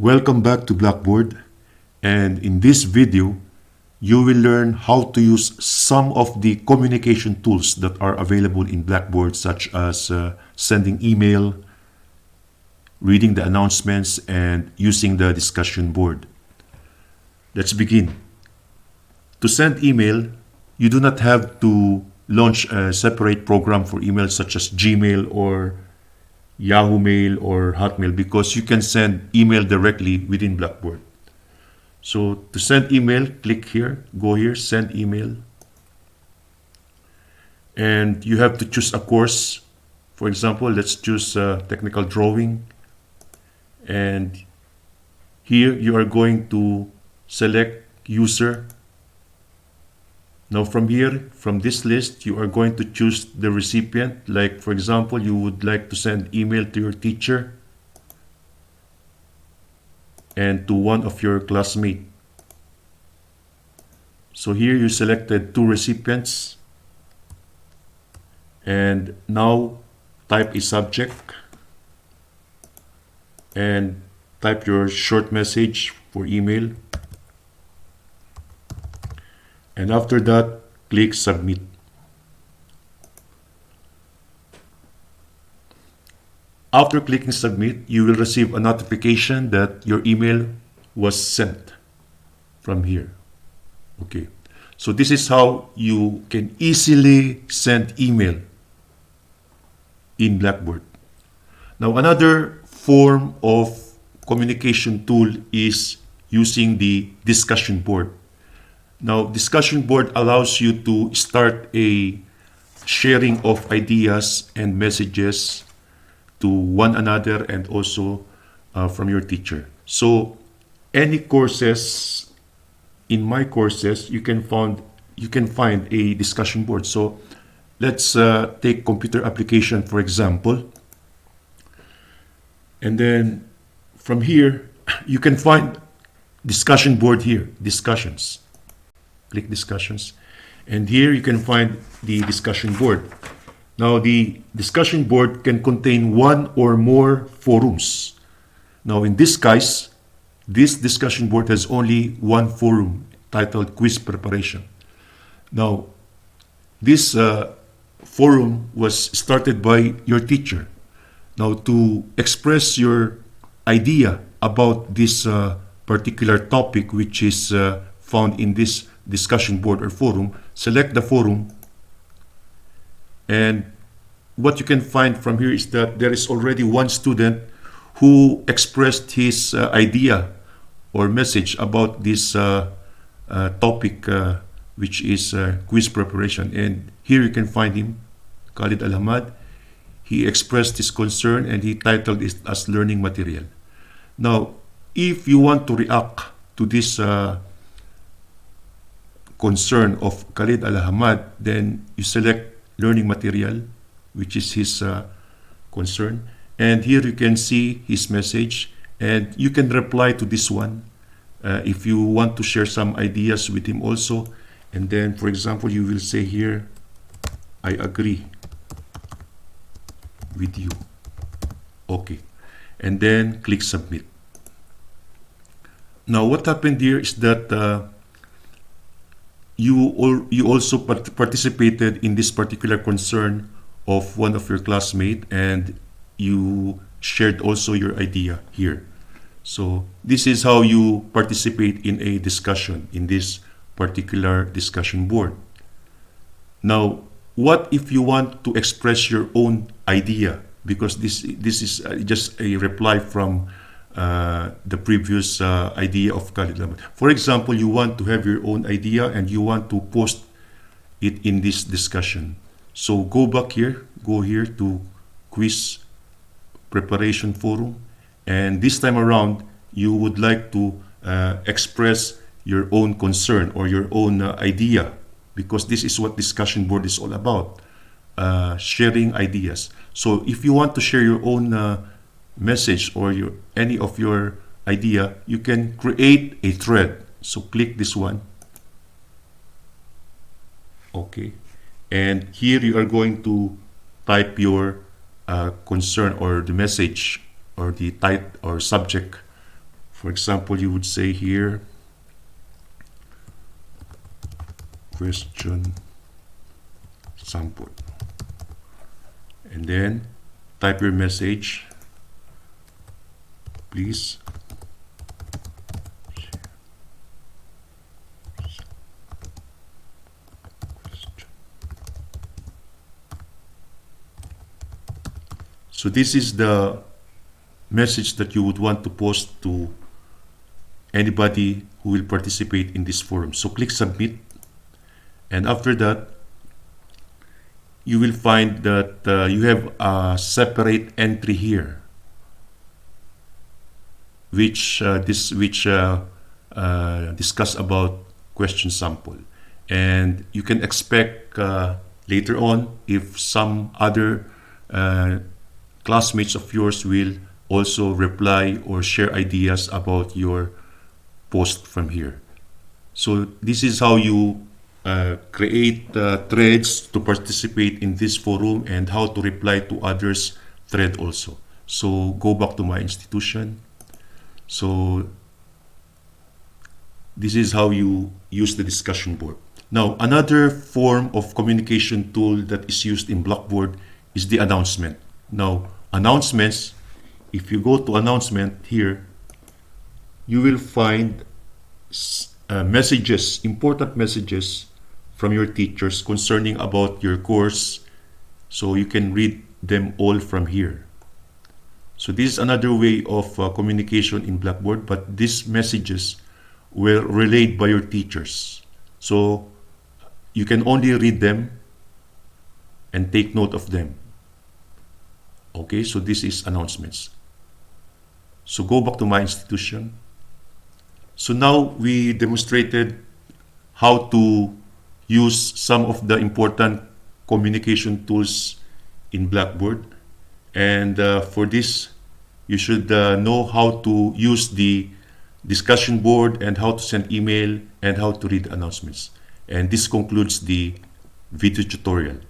Welcome back to Blackboard, and in this video you will learn how to use some of the communication tools that are available in Blackboard, such as sending email, reading the announcements, and using the discussion board. Let's begin. To send email, you do not have to launch a separate program for email such as Gmail or Yahoo Mail or Hotmail, because you can send email directly within Blackboard. So to send email, click here, go here, send email. And you have to choose a course. For example, let's choose technical drawing. And here you are going to select user. Now from here, from this list, you are going to choose the recipient. Like, for example, you would like to send email to your teacher and to one of your classmates. So here you selected two recipients. And now type a subject and type your short message for email. And after that, click submit. After clicking submit, you will receive a notification that your email was sent from here. Okay, so this is how you can easily send email in Blackboard. Now, another form of communication tool is using the discussion board. Now, discussion board allows you to start a sharing of ideas and messages to one another and also from your teacher. So any courses, in my courses, you can find a discussion board. So let's take computer application, for example. And then from here, you can find discussion board here, discussions. Click discussions, and here you can find the discussion board. Now the discussion board can contain one or more forums. Now in this case, this discussion board has only one forum titled quiz preparation. Now this forum was started by your teacher. Now to express your idea about this particular topic, which is found in this discussion board or forum, select the forum, and what you can find from here is that there is already one student who expressed his idea or message about this topic, which is quiz preparation. And here you can find him, Khalid Al-Hamad. He expressed his concern and he titled it as learning material. Now, if you want to react to this concern of Khalid Al-Hamad, then you select learning material, which is his concern. And here you can see his message, and you can reply to this one if you want to share some ideas with him also. And then, for example, you will say here, I agree with you. Okay. And then click submit. Now, what happened here is that you also participated in this particular concern of one of your classmates, and you shared also your idea here. So this is how you participate in a discussion in this particular discussion board. Now, what if you want to express your own idea? Because this is just a reply from the previous idea of Khalid Al-Hamad. For example, you want to have your own idea and you want to post it in this discussion. So go back here, go here to quiz preparation forum, and this time around you would like to express your own concern or your own idea, because this is what discussion board is all about, sharing ideas. So if you want to share your own message or any of your idea, you can create a thread. So click this one. Okay, and here you are going to type your concern or the message or the type or subject For example, you would say here, question sample. And then type your message. Please so this is the message that you would want to post to anybody who will participate in this forum. So click submit, and after that you will find that you have a separate entry here which discuss about question sample, and you can expect later on if some other classmates of yours will also reply or share ideas about your post from here. So this is how you create threads to participate in this forum and how to reply to others' thread also. So go back to my institution. So this is how you use the discussion board. Now, another form of communication tool that is used in Blackboard is the announcement. Now, announcements, if you go to announcement here, you will find messages, important messages from your teachers concerning about your course. So you can read them all from here. So this is another way of communication in Blackboard, but these messages were relayed by your teachers. So you can only read them and take note of them. Okay, so this is announcements. So go back to my institution. So now we demonstrated how to use some of the important communication tools in Blackboard. And for this, you should know how to use the discussion board and how to send email and how to read announcements. And this concludes the video tutorial.